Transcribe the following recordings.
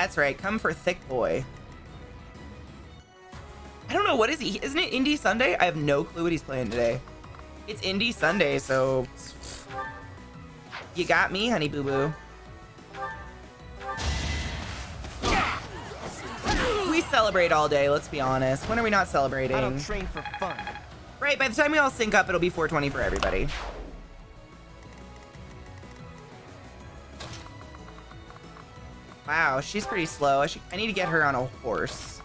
That's right. Come for thick boy. I don't know. What is he? Isn't it Indie Sunday? I have no clue what he's playing today. It's Indie Sunday, so you got me, honey boo boo. We celebrate all day, let's be honest. When are we not celebrating? I don't train for fun. Right, by the time we all sync up, it'll be 4:20 for everybody. Wow, she's pretty slow. I need to get her on a horse.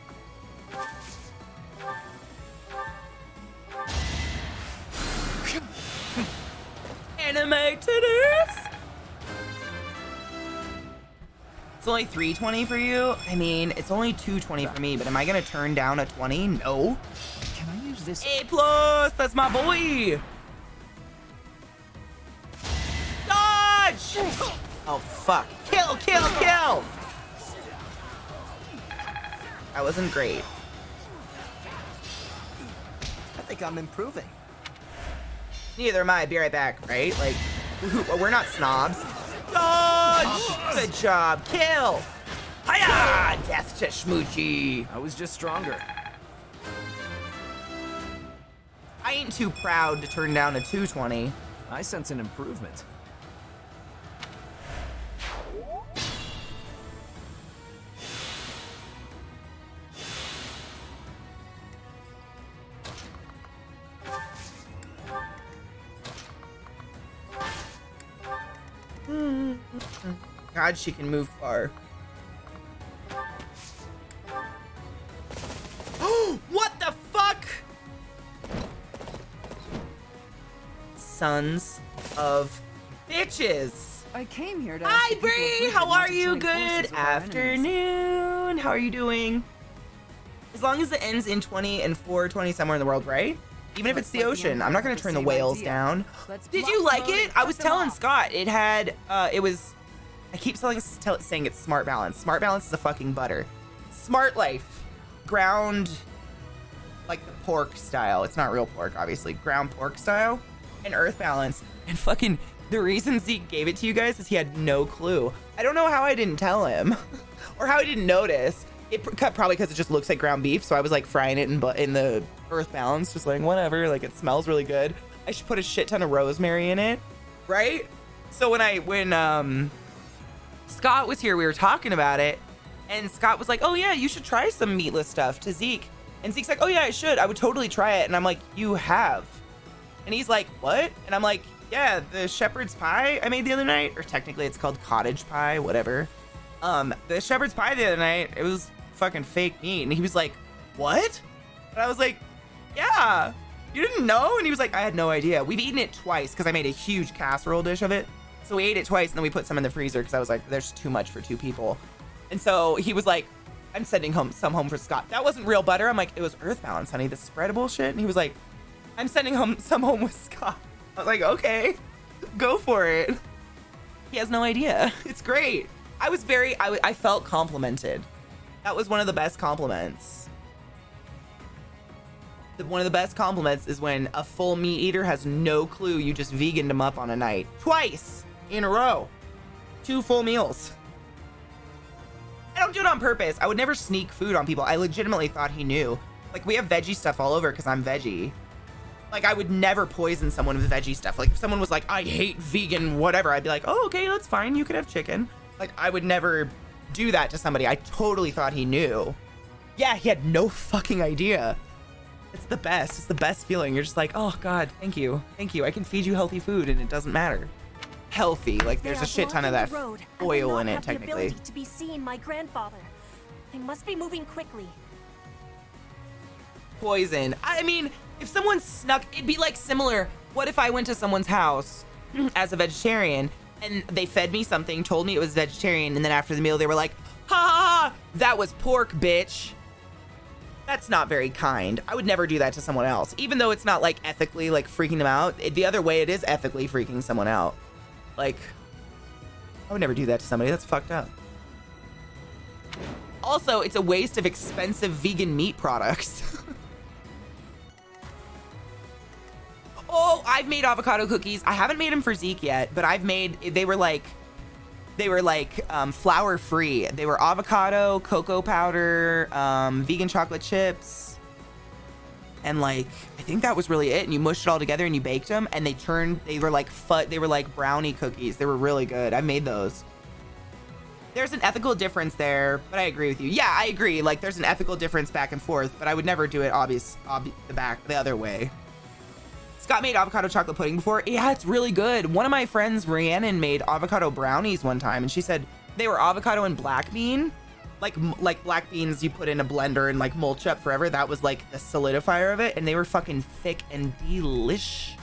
Animated it. It's only 3:20 for you? I mean, it's only 2:20 for me, but am I gonna turn down a 20? No. Can I use this? A+, that's my boy. Dodge! Oh, fuck. Kill, kill, kill! That wasn't great. I think I'm improving. Neither am I. Be right back, right? Like, we're not snobs. Dodge! Good job. Kill! Hiya! Death to Schmoochy. I was just stronger. I ain't too proud to turn down a 220. I sense an improvement. God, she can move far. What the fuck? Sons of bitches. I came here to Hi, Bree. How are you? Good afternoon. How are you doing? As long as it ends in 20 and 420 somewhere in the world, right? Even if it's the ocean. I'm not going to turn the whales down. Did you like it? I was telling Scott it had, it was, I keep saying it's Smart Balance. Smart Balance is a fucking butter. Smart Life. Ground, like the pork style. It's not real pork, obviously. Ground pork style. And Earth Balance. And fucking, the reason Zeke gave it to you guys is he had no clue. I don't know how I didn't tell him. Or how I didn't notice. It probably because it just looks like ground beef, so I was like frying it in the Earth Balance, just like whatever, like it smells really good. I should put a shit ton of rosemary in it, right? So when Scott was here, we were talking about it, and Scott was like, "Oh yeah, you should try some meatless stuff," to Zeke, and Zeke's like, "Oh yeah, I should. I would totally try it," and I'm like, "You have," and he's like, "What?" And I'm like, "Yeah, the shepherd's pie I made the other night, or technically it's called cottage pie, whatever." The shepherd's pie the other night, it was fucking fake meat. And he was like, "What?" And I was like, "Yeah, you didn't know?" And he was like, "I had no idea." We've eaten it twice because I made a huge casserole dish of it. So we ate it twice and then we put some in the freezer because I was like, there's too much for 2 people. And so he was like, "I'm sending some home for Scott." That wasn't real butter. I'm like, "It was Earth Balance, honey, the spreadable shit." And he was like, "I'm sending some home with Scott." I was like, "Okay, go for it." He has no idea. It's great. I felt complimented. That was one of the best compliments. One of the best compliments is when a full meat eater has no clue you just veganed him up on a night. Twice in a row. 2 full meals. I don't do it on purpose. I would never sneak food on people. I legitimately thought he knew. Like, we have veggie stuff all over because I'm veggie. Like, I would never poison someone with veggie stuff. Like, if someone was like, "I hate vegan whatever," I'd be like, "Oh, okay, that's fine. You could have chicken." Like, I would never do that to somebody. I totally thought he knew. Yeah, he had no fucking idea. It's the best. It's the best feeling. You're just like, "Oh God, thank you. Thank you. I can feed you healthy food and it doesn't matter." Healthy, like there's a shit ton of that oil in it, technically. To be seen my grandfather. I must be moving quickly. Poison. I mean, if someone snuck, it'd be like similar. What if I went to someone's house as a vegetarian and they fed me something, told me it was vegetarian, and then after the meal they were like, "Ha ha ha, that was pork, bitch." That's not very kind. I would never do that to someone else, even though it's not like ethically like freaking them out. The other way, it is ethically freaking someone out. Like, I would never do that to somebody. That's fucked up. Also, it's a waste of expensive vegan meat products. Oh, I've made avocado cookies. I haven't made them for Zeke yet, but they were like They were like flour free. They were avocado, cocoa powder, vegan chocolate chips. And like, I think that was really it. And you mushed it all together and you baked them and they were like brownie cookies. They were really good. I made those. There's an ethical difference there, but I agree with you. Yeah, I agree. Like there's an ethical difference back and forth, but I would never do it the other way. Scott made avocado chocolate pudding before. Yeah, it's really good. One of my friends, Rhiannon, made avocado brownies one time, and she said they were avocado and black bean. Like black beans you put in a blender and like mulch up forever. That was like the solidifier of it, and they were fucking thick and delish.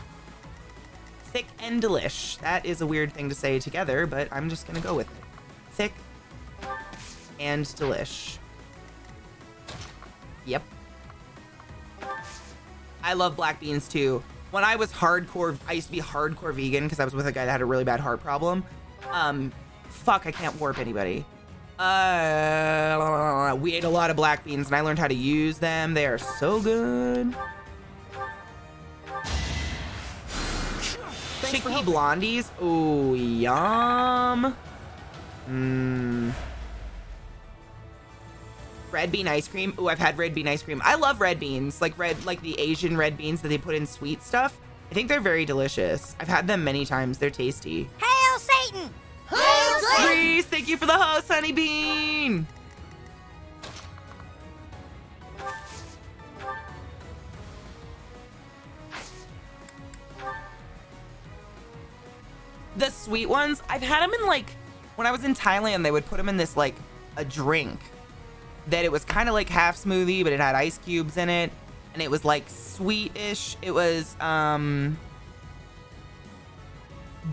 Thick and delish. That is a weird thing to say together, but I'm just gonna go with it. Thick and delish. Yep. I love black beans too. When I was hardcore, I used to be hardcore vegan because I was with a guy that had a really bad heart problem. Fuck, I can't warp anybody. We ate a lot of black beans and I learned how to use them. They are so good. Chickpea blondies. Ooh, yum. Red bean ice cream. Ooh, I've had red bean ice cream. I love red beans, like the Asian red beans that they put in sweet stuff. I think they're very delicious. I've had them many times. They're tasty. Hail Satan! Hail Satan! Reese, thank you for the host, Honey Bean. The sweet ones, I've had them in like, when I was in Thailand, they would put them in this like a drink that it was kind of like half smoothie, but it had ice cubes in it. And it was like sweetish. It was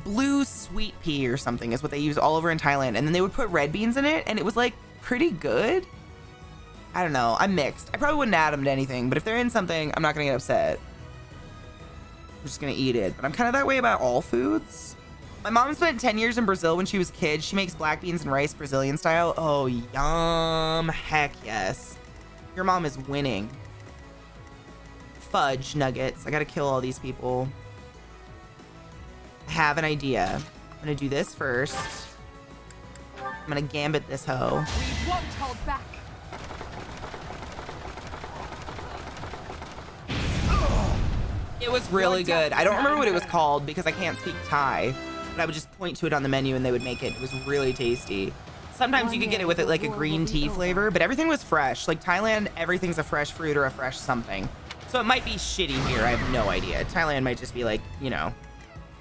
blue sweet pea or something is what they use all over in Thailand. And then they would put red beans in it and it was like pretty good. I don't know. I'm mixed. I probably wouldn't add them to anything, but if they're in something, I'm not going to get upset. I'm just going to eat it. But I'm kind of that way about all foods. My mom spent 10 years in Brazil when she was a kid. She makes black beans and rice Brazilian style. Oh, yum. Heck yes. Your mom is winning. Fudge nuggets. I gotta kill all these people. I have an idea. I'm gonna do this first. I'm gonna gambit this hoe. We won't hold back. It was really good. I don't remember what it was called because I can't speak Thai. But I would just point to it on the menu and they would make it. It was really tasty. Sometimes you could get it with it like a green tea flavor, but everything was fresh. Like Thailand, everything's a fresh fruit or a fresh something. So it might be shitty here. I have no idea. Thailand might just be like, you know,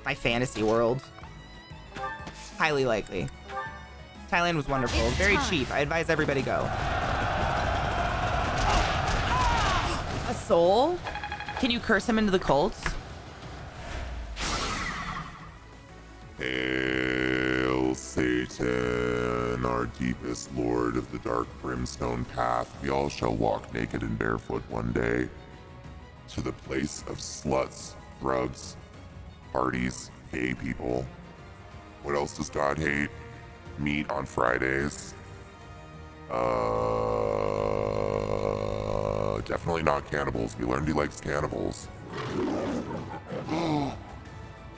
my fantasy world. Highly likely. Thailand was wonderful. Very cheap. I advise everybody go. A soul? Can you curse him into the cults? Hail Satan, our deepest lord of the dark brimstone path. We all shall walk naked and barefoot one day to the place of sluts, drugs, parties, gay people. What else does God hate? Meat on Fridays. Definitely not cannibals. We learned he likes cannibals.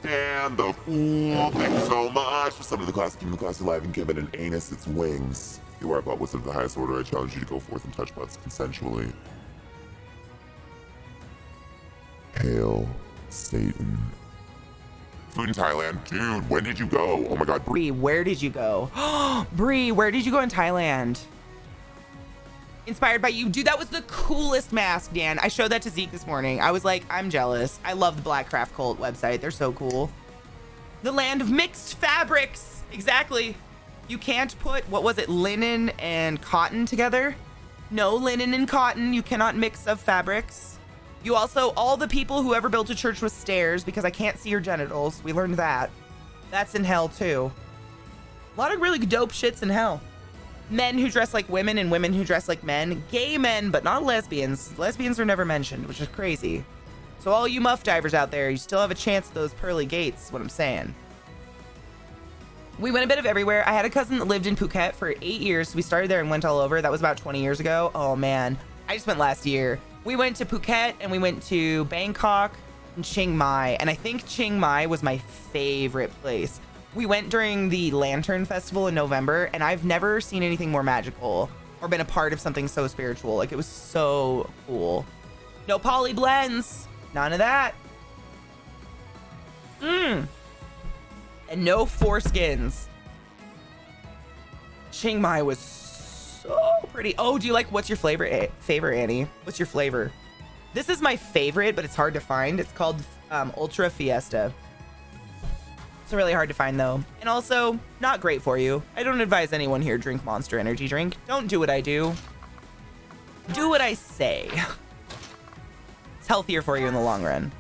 Dan the Fool, thank you so much for summoning the class, keeping the class alive, and giving an anus its wings. You are a butt wizard of the highest order. I challenge you to go forth and touch butts consensually. Hail Satan. Food in Thailand. Dude, when did you go? Oh my god. Bree, where did you go? Bree, where did you go in Thailand? Inspired by you. Dude, that was the coolest mask, Dan. I showed that to Zeke this morning. I was like, I'm jealous. I love the Black Craft Cult website. They're so cool. The land of mixed fabrics. Exactly. You can't put, what was it, linen and cotton together? No linen and cotton. You cannot mix of fabrics. You also, all the people who ever built a church with stairs, because I can't see your genitals. We learned that. That's in hell too. A lot of really dope shits in hell. Men who dress like women and women who dress like men. Gay men, but not lesbians. Lesbians are never mentioned, which is crazy. So all you muff divers out there, you still have a chance at those pearly gates, is what I'm saying. We went a bit of everywhere. I had a cousin that lived in Phuket for 8 years. So we started there and went all over. That was about 20 years ago. Oh man, I just went last year. We went to Phuket and we went to Bangkok and Chiang Mai. And I think Chiang Mai was my favorite place. We went during the Lantern Festival in November, and I've never seen anything more magical or been a part of something so spiritual. Like, it was so cool. No poly blends. None of that. And no foreskins. Chiang Mai was so pretty. Oh, do you like, what's your favorite, Annie? What's your flavor? This is my favorite, but it's hard to find. It's called Ultra Fiesta. It's really hard to find though. And also not great for you. I don't advise anyone here drink Monster Energy drink. Don't do what I do. Do what I say. It's healthier for you in the long run.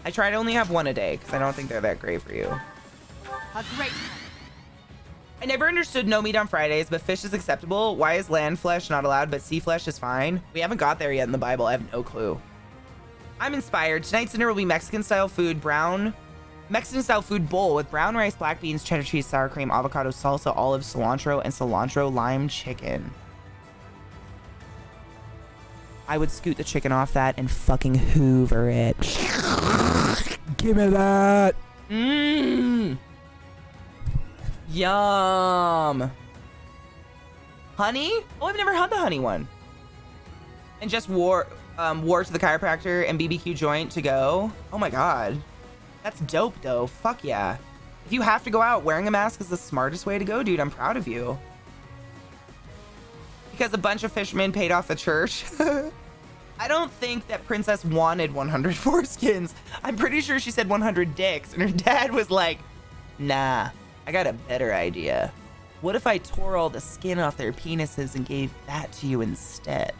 I try to only have one a day because I don't think they're that great for you. A great. I never understood no meat on Fridays, but fish is acceptable. Why is land flesh not allowed, but sea flesh is fine? We haven't got there yet in the Bible. I have no clue. I'm inspired. Tonight's dinner will be Mexican-style food bowl with brown rice, black beans, cheddar cheese, sour cream, avocado, salsa, olives, cilantro, and cilantro lime chicken. I would scoot the chicken off that and fucking hoover it. Give me that. Yum. Honey? Oh, I've never had the honey one. And just wore to the chiropractor and BBQ joint to go. Oh my God. That's dope though. Fuck yeah. If you have to go out, wearing a mask is the smartest way to go, dude. I'm proud of you. Because a bunch of fishermen paid off the church. I don't think that Princess wanted 100 foreskins. I'm pretty sure she said 100 dicks, and her dad was like, nah, I got a better idea. What if I tore all the skin off their penises and gave that to you instead?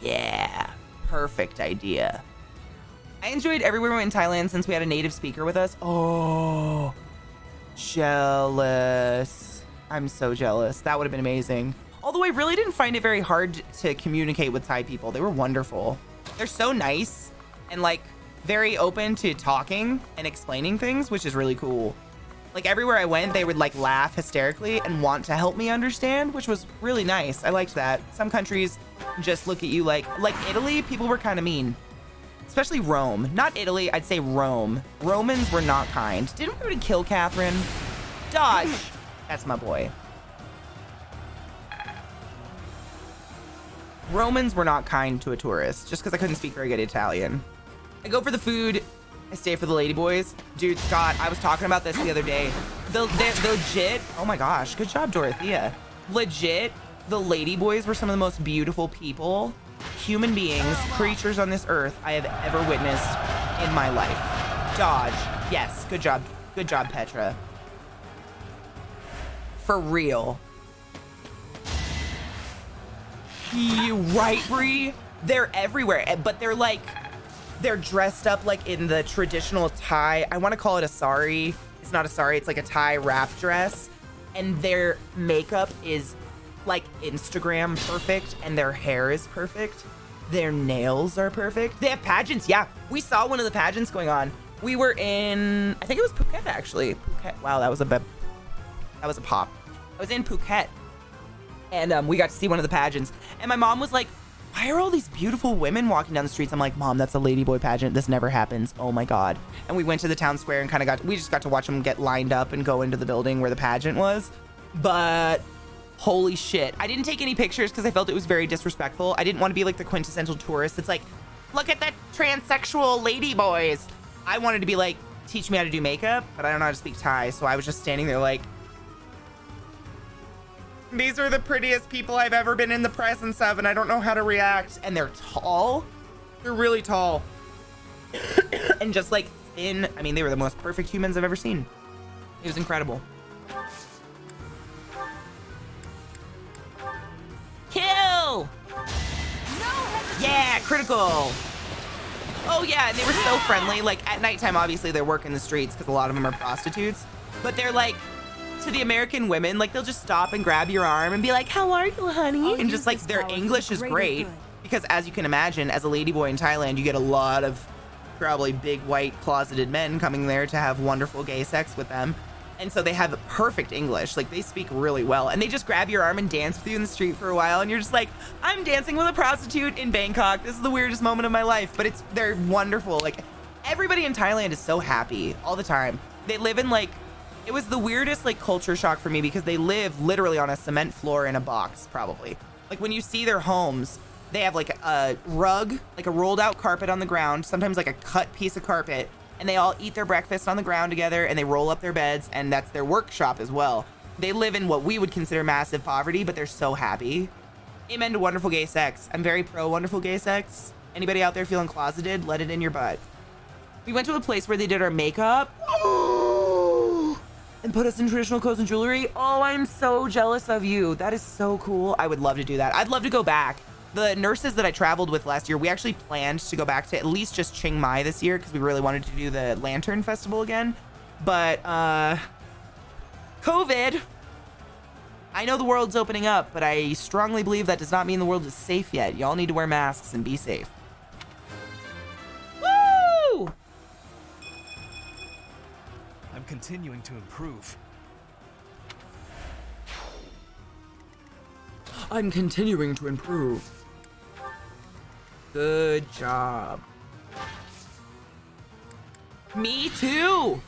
Yeah, perfect idea. I enjoyed everywhere we went in Thailand since we had a native speaker with us. Oh, jealous. I'm so jealous. That would have been amazing. Although I really didn't find it very hard to communicate with Thai people. They were wonderful. They're so nice and like very open to talking and explaining things, which is really cool. Like everywhere I went, they would like laugh hysterically and want to help me understand, which was really nice. I liked that. Some countries just look at you like Italy, people were kind of mean. Especially Rome. Not Italy, I'd say Rome. Romans were not kind. Didn't we already kill Catherine? Dodge. That's my boy. Romans were not kind to a tourist just because I couldn't speak very good Italian. I go for the food. I stay for the ladyboys. Dude, Scott, I was talking about this the other day. The legit, oh my gosh, good job, Dorothea. Legit, the ladyboys were some of the most beautiful people, human beings, creatures on this earth I have ever witnessed in my life. Dodge. Yes, good job. Good job, Petra. For real. You right, Bree? They're everywhere, but they're dressed up like in the traditional Thai. I want to call it a sari. It's not a sari. It's like a Thai wrap dress. And their makeup is like Instagram perfect, and their hair is perfect. Their nails are perfect. They have pageants. Yeah, we saw one of the pageants going on. We were in, I think it was Phuket actually. Phuket. Wow, that was a pop. I was in Phuket, and we got to see one of the pageants. And my mom was like, why are all these beautiful women walking down the streets? I'm like, Mom, that's a ladyboy pageant. This never happens. Oh my God. And we went to the town square and we just got to watch them get lined up and go into the building where the pageant was. But holy shit. I didn't take any pictures because I felt it was very disrespectful. I didn't want to be like the quintessential tourist. It's like, look at the transsexual ladyboys. I wanted to be like, teach me how to do makeup, but I don't know how to speak Thai. So I was just standing there like, these are the prettiest people I've ever been in the presence of, and I don't know how to react. And they're tall. They're really tall. And just like thin. I mean, they were the most perfect humans I've ever seen. It was incredible. Kill! Yeah, critical. Oh yeah, and they were so friendly. Like at nighttime, obviously they're working the streets because a lot of them are prostitutes. But they're like, to the American women, like they'll just stop and grab your arm and be like, how are you, honey? And just like their English is great because, as you can imagine, as a ladyboy in Thailand, you get a lot of probably big white closeted men coming there to have wonderful gay sex with them. And so they have perfect English. Like they speak really well, and they just grab your arm and dance with you in the street for a while. And you're just like, I'm dancing with a prostitute in Bangkok. This is the weirdest moment of my life, but they're wonderful. Like everybody in Thailand is so happy all the time. They live in like, it was the weirdest like culture shock for me because they live literally on a cement floor in a box, probably. Like when you see their homes, they have like a rug, like a rolled out carpet on the ground, sometimes like a cut piece of carpet, and they all eat their breakfast on the ground together and they roll up their beds, and that's their workshop as well. They live in what we would consider massive poverty, but they're so happy. Amen to wonderful gay sex. I'm very pro wonderful gay sex. Anybody out there feeling closeted, let it in your butt. We went to a place where they did our makeup. Oh, and put us in traditional clothes and jewelry. Oh, I'm so jealous of you. That is so cool. I would love to do that. I'd love to go back. The nurses that I traveled with last year, we actually planned to go back to at least just Chiang Mai this year because we really wanted to do the Lantern Festival again. But COVID, I know the world's opening up, but I strongly believe that does not mean the world is safe yet. Y'all need to wear masks and be safe. Woo! I'm continuing to improve. I'm continuing to improve. Good job. Me too.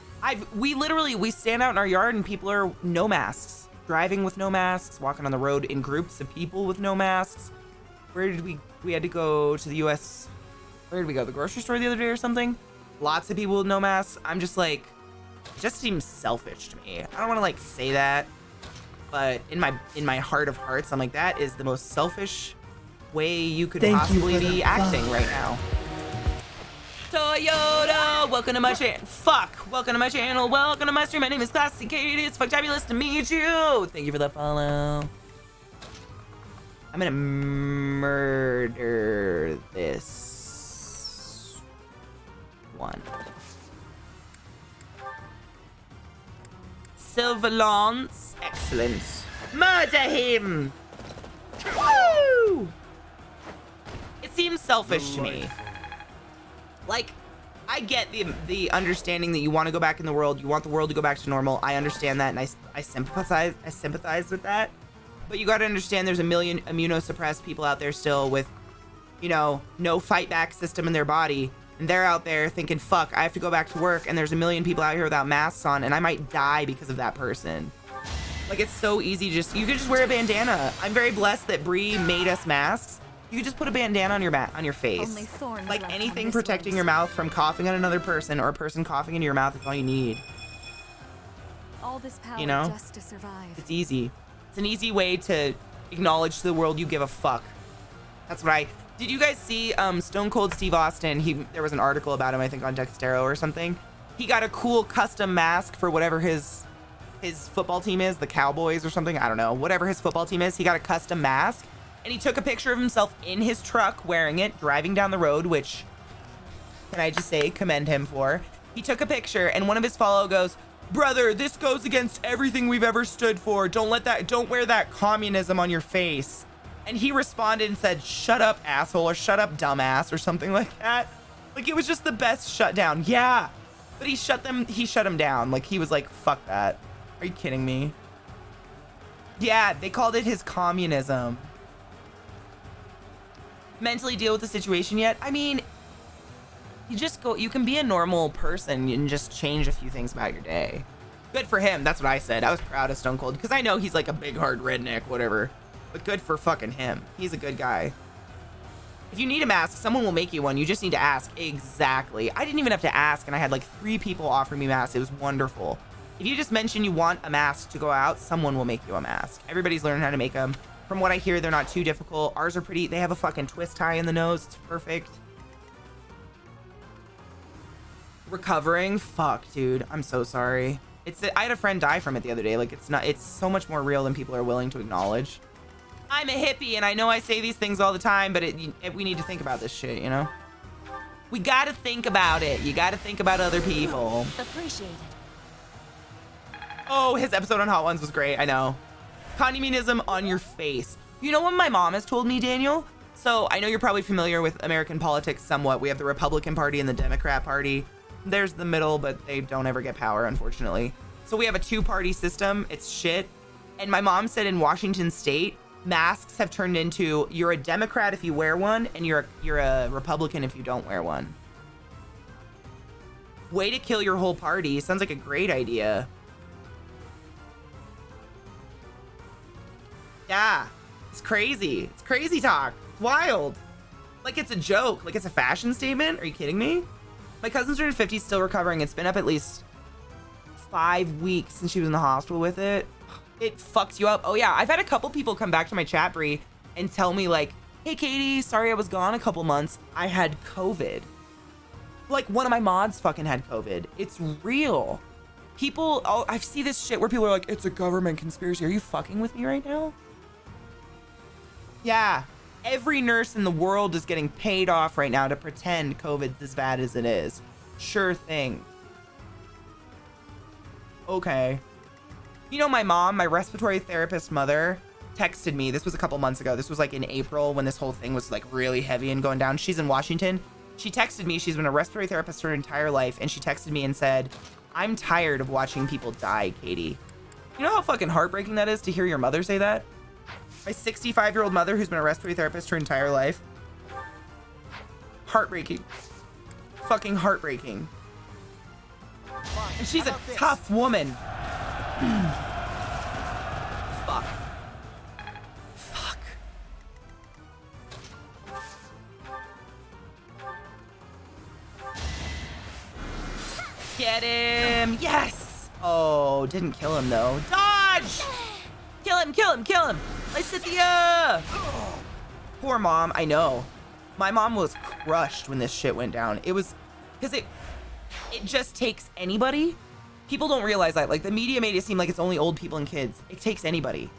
We stand out in our yard and people are no masks. Driving with no masks, walking on the road in groups of people with no masks. Where did we had to go to the US. Where did we go? The grocery store the other day or something? Lots of people with no masks. I'm just like, it just seems selfish to me. I don't want to like say that, but in my heart of hearts, I'm like, that is the most selfish way you could possibly be acting right now. Toyota, welcome to my channel. Welcome to my channel. Welcome to my stream. My name is ClassyKatie's. It's fabulous to meet you. Thank you for the follow. I'm gonna murder this one. Silver Lance, excellent. Murder him. Woo! It seems selfish to me. Like, I get the understanding that you want to go back in the world. You want the world to go back to normal. I understand that, and I sympathize with that. But you got to understand there's a million immunosuppressed people out there still with, you know, no fight back system in their body. And they're out there thinking, fuck, I have to go back to work. And there's a million people out here without masks on, and I might die because of that person. Like, it's so easy. You could just wear a bandana. I'm very blessed that Bree made us masks. You could just put a bandana on your face. Like anything protecting your mouth from coughing on another person or a person coughing into your mouth is all you need. All this power, you know? just to survive. It's easy. It's an easy way to acknowledge to the world you give a fuck. That's what did you guys see Stone Cold Steve Austin? There was an article about him, I think on Dextero or something. He got a cool custom mask for whatever his football team is, the Cowboys or something. I don't know. Whatever his football team is, he got a custom mask. And he took a picture of himself in his truck wearing it, driving down the road, which, can I just say, commend him for. He took a picture, and one of his followers goes, "Brother, this goes against everything we've ever stood for. Don't wear that communism on your face." And he responded and said, "Shut up, asshole," or "Shut up, dumbass," or something like that. Like, it was just the best shutdown. Yeah. But he shut him down. Like, he was like, fuck that. Are you kidding me? Yeah, they called it his communism. Mentally deal with the situation yet? I mean, you can be a normal person and just change a few things about your day. Good for him. That's what I said. I was proud of Stone Cold because I know he's like a big hard redneck, whatever. But good for fucking him. He's a good guy. If you need a mask, someone will make you one. You just need to ask. Exactly. I didn't even have to ask, and I had like 3 people offer me masks. It was wonderful. If you just mention you want a mask to go out, someone will make you a mask. Everybody's learning how to make them. From what I hear, they're not too difficult. Ours are pretty. They have a fucking twist tie in the nose. It's perfect. Recovering? Fuck, dude. I'm so sorry. I had a friend die from it the other day. Like, it's so much more real than people are willing to acknowledge. I'm a hippie, and I know I say these things all the time, but we need to think about this shit, you know? We gotta think about it. You gotta think about other people. Appreciate it. Oh, his episode on Hot Ones was great. I know. Communism on your face. You know what my mom has told me, Daniel? So I know you're probably familiar with American politics somewhat. We have the Republican Party and the Democrat Party. There's the middle, but they don't ever get power, unfortunately. So we have a 2-party system. It's shit. And my mom said in Washington State, masks have turned into you're a Democrat if you wear one, and you're a Republican if you don't wear one. Way to kill your whole party. Sounds like a great idea. Yeah, it's crazy. It's crazy talk. It's wild. Like it's a joke. Like it's a fashion statement. Are you kidding me? My cousin's turned 50, still recovering. It's been up at least 5 weeks since she was in the hospital with it. It fucks you up. Oh yeah, I've had a couple people come back to my chat, Bree, and tell me like, hey Katie, sorry I was gone a couple months. I had COVID. Like one of my mods fucking had COVID. It's real. People, oh, I see this shit where people are like, it's a government conspiracy. Are you fucking with me right now? Yeah, every nurse in the world is getting paid off right now to pretend COVID's as bad as it is. Sure thing. Okay. You know, my mom, my respiratory therapist mother, texted me. This was a couple months ago. This was like in April when this whole thing was like really heavy and going down. She's in Washington. She texted me. She's been a respiratory therapist her entire life. And she texted me and said, I'm tired of watching people die, Katie. You know how fucking heartbreaking that is to hear your mother say that? My 65-year-old mother who's been a respiratory therapist her entire life. Heartbreaking. Fucking heartbreaking. And she's a tough woman. Fuck. Fuck. Get him. Yes. Oh, didn't kill him though. Dodge. Kill him, kill him, kill him. Lysithia. Poor mom. I know. My mom was crushed when this shit went down. It was because it just takes anybody. People don't realize that. Like the media made it seem like it's only old people and kids. It takes anybody.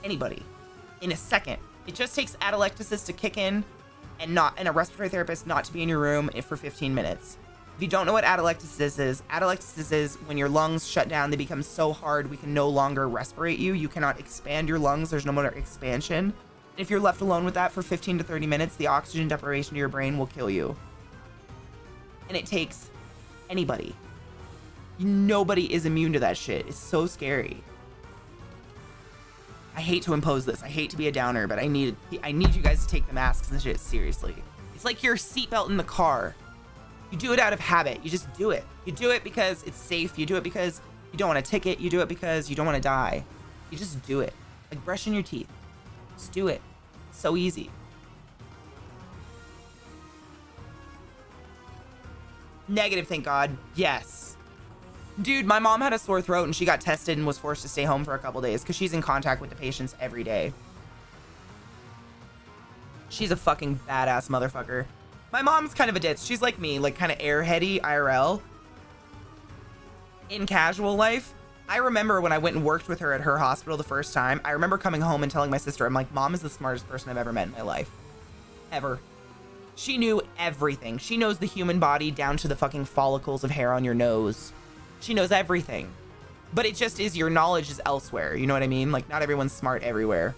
Anybody. In a second. It just takes atelectasis to kick in and a respiratory therapist not to be in your room for 15 minutes. If you don't know what atelectasis is when your lungs shut down, they become so hard we can no longer respirate you. You cannot expand your lungs. There's no more expansion. If you're left alone with that for 15 to 30 minutes, the oxygen deprivation to your brain will kill you. And it takes anybody. Nobody is immune to that shit. It's so scary. I hate to impose this. I hate to be a downer, but I need you guys to take the masks and shit seriously. It's like your seatbelt in the car. You do it out of habit. You just do it. You do it because it's safe. You do it because you don't want a ticket. You do it because you don't want to die. You just do it. Like brushing your teeth. Just do it. It's so easy. Negative, thank God. Yes. Dude, my mom had a sore throat and she got tested and was forced to stay home for a couple days because she's in contact with the patients every day. She's a fucking badass motherfucker. My mom's kind of a ditz. She's like me, like kind of airheady IRL. In casual life, I remember when I went and worked with her at her hospital the first time, I remember coming home and telling my sister, I'm like, Mom is the smartest person I've ever met in my life. Ever. She knew everything. She knows the human body down to the fucking follicles of hair on your nose. She knows everything. But it just is, your knowledge is elsewhere. You know what I mean? Like, not everyone's smart everywhere.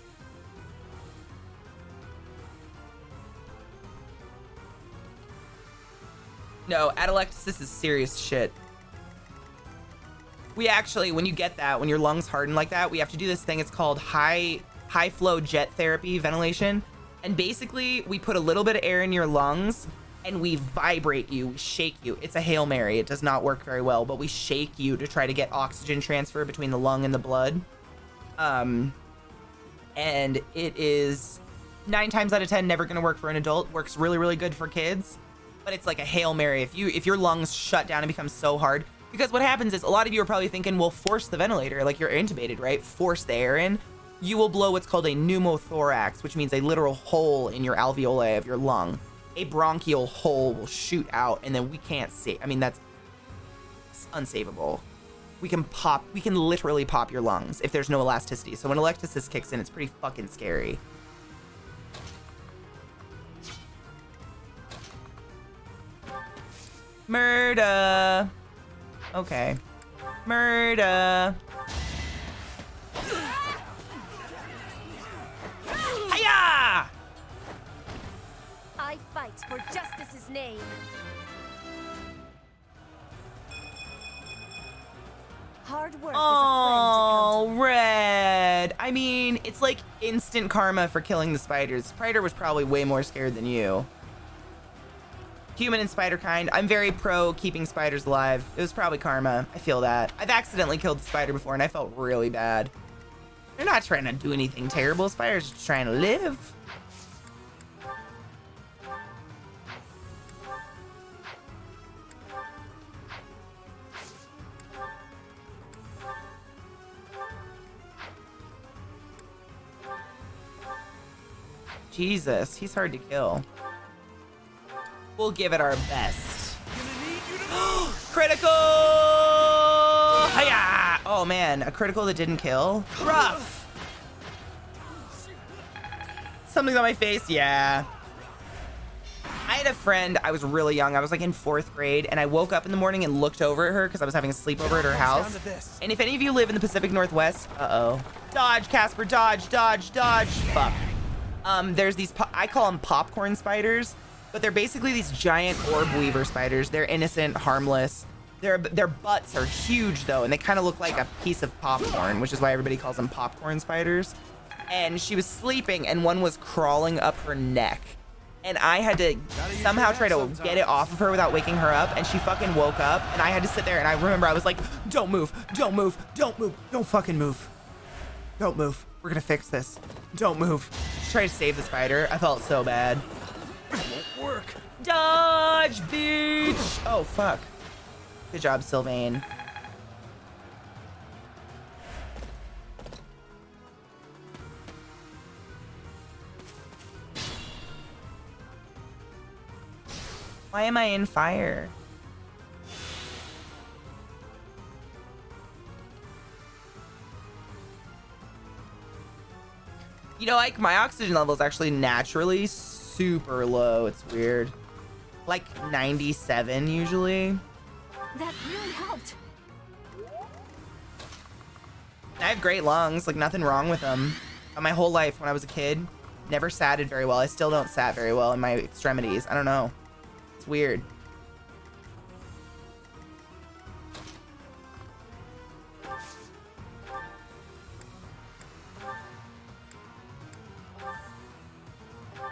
No, atelectasis is serious shit. We actually, when you get that, when your lungs harden like that, we have to do this thing. It's called high flow jet therapy ventilation. And basically, we put a little bit of air in your lungs and we vibrate you, we shake you. It's a Hail Mary. It does not work very well, but we shake you to try to get oxygen transfer between the lung and the blood. And it is 9 times out of 10 never going to work for an adult. Works really, really good for kids. But it's like a Hail Mary. If your lungs shut down and become so hard, because what happens is a lot of you are probably thinking, well, force the ventilator, like you're intubated, right? Force the air in. You will blow what's called a pneumothorax, which means a literal hole in your alveoli of your lung. A bronchial hole will shoot out and then we can't see. I mean, that's unsavable. We can literally pop your lungs if there's no elasticity. So when electasis kicks in, it's pretty fucking scary. Murder. Okay. Murder. Hiya! I fight for justice's name. Hard work Oh, is a friend to Red. I mean, it's like instant karma for killing the spiders. Spider was probably way more scared than you. Human and spider kind. I'm very pro keeping spiders alive. It was probably karma. I feel that. I've accidentally killed a spider before and I felt really bad. They're not trying to do anything terrible. Spiders are just trying to live. Jesus, he's hard to kill. We'll give it our best. Critical! Hiya! Oh man, a critical that didn't kill? Rough! Something's on my face, yeah. I had a friend, I was really young, I was like in 4th grade, and I woke up in the morning and looked over at her because I was having a sleepover at her house. And if any of you live in the Pacific Northwest, uh-oh. Dodge, Casper, dodge, dodge, dodge. Fuck. There's these, I call them popcorn spiders, but they're basically these giant orb weaver spiders. They're innocent, harmless. Their butts are huge though, and they kind of look like a piece of popcorn, which is why everybody calls them popcorn spiders. And she was sleeping, and one was crawling up her neck. And I had to somehow try to get it off of her without waking her up, and she fucking woke up, and I had to sit there, and I remember I was like, don't move, don't move, don't move, don't fucking move. Don't move. We're gonna fix this. Don't move. Just try to save the spider. I felt so bad. It won't work. Dodge, bitch! Oh, fuck. Good job, Sylvain. Why am I in fire? You know, like, my oxygen level is actually naturally super low. It's weird. Like 97 usually. That really helped. I have great lungs, like nothing wrong with them. But my whole life when I was a kid, never satted very well. I still don't sat very well in my extremities. I don't know. It's weird.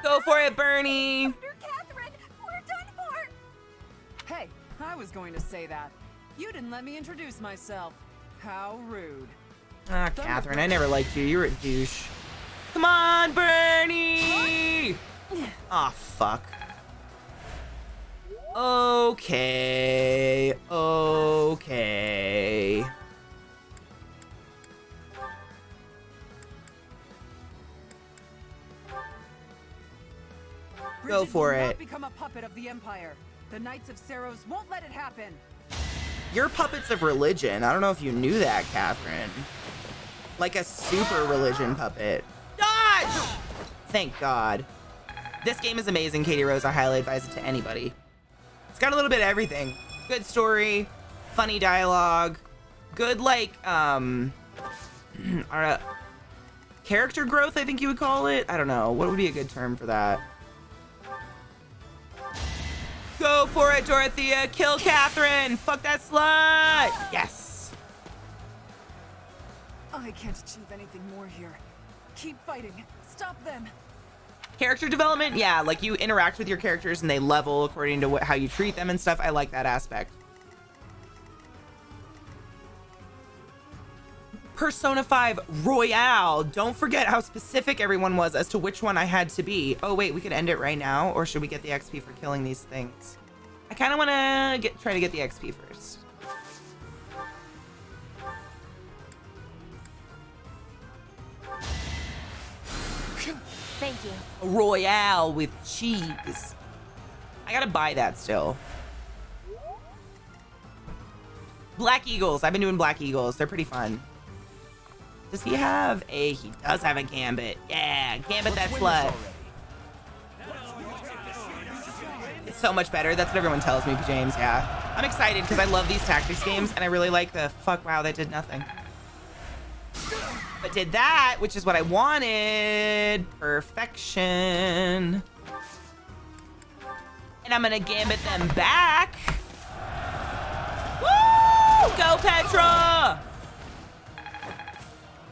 Go for it, Bernie! Dr. Catherine, we're done for! Hey, I was going to say that. You didn't let me introduce myself. How rude. Ah, Catherine, I never liked you. You're a douche. Come on, Bernie! Aw, fuck. Okay. Okay. Go Bridget for will not it. become a puppet of the Empire. The Knights of Saros won't let it happen. You're puppets of religion. I don't know if you knew that, Catherine. Like a super religion puppet. Dodge! Thank God. This game is amazing, Katie Rose. I highly advise it to anybody. It's got a little bit of everything. Good story, funny dialogue, good, like, character growth, I think you would call it. I don't know. What would be a good term for that? Go for it, Dorothea. Kill Catherine. Fuck that slut. Yes. I can't achieve anything more here. Keep fighting. Stop them. Character development, yeah, like you interact with your characters and they level according to how you treat them and stuff. I like that aspect. Persona 5 Royale. Don't forget how specific everyone was as to which one I had to be. Oh wait, we could end it right now, or should we get the XP for killing these things? I kind of want to try to get the XP first. Thank you. A Royale with cheese. I gotta buy that still. Black Eagles. I've been doing Black Eagles. They're pretty fun. Does he have a... He does have a Gambit. Yeah, Gambit that slut. It's so much better. That's what everyone tells me, James. Yeah. I'm excited because I love these tactics games and I really like the... Fuck, wow, that did nothing. But did that, which is what I wanted. Perfection. And I'm gonna Gambit them back. Woo! Go, Petra!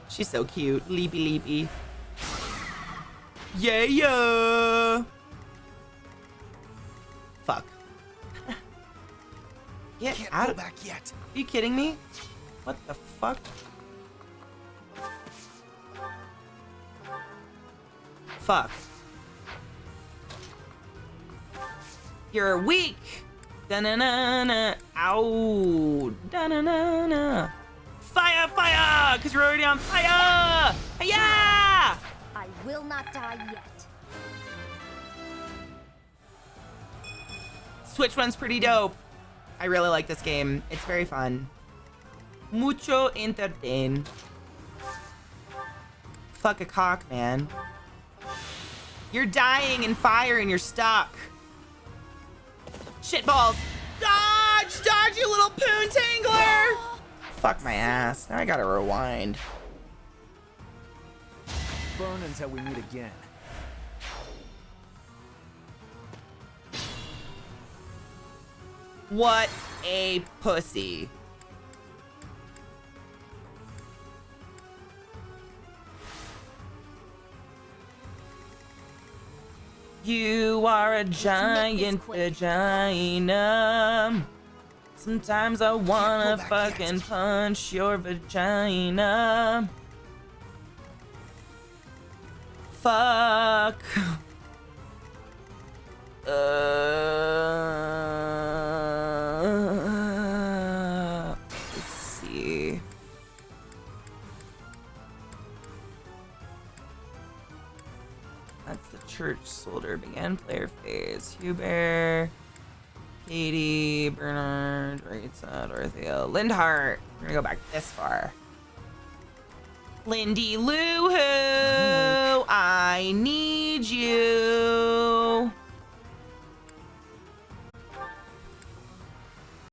She's so cute. Leapy, leapy. Yeah, yeah. Fuck. Get Can't out go of... back yet. Are you kidding me? What the fuck? Fuck. You're weak. Da-na-na-na. Ow. Da-na-na-na. Fire, fire! Because you're already on fire! Hiya! I will not die yet. Switch one's pretty dope. I really like this game. It's very fun. Mucho entertain. Fuck a cock, man. You're dying in fire and you're stuck. Shitballs. Dodge! Dodge, you little poon tangler! Fuck my ass. Now I gotta rewind. Burn until we meet again. What a pussy. You are a giant vagina. Sometimes I wanna fucking punch your vagina. Fuck. Let's see. That's the church soldier. Began player phase. Hubert, Katie, Bernard, Rita, Dorothea, Lindhart. We're gonna go back this far. Lindy Lou Who, I need you.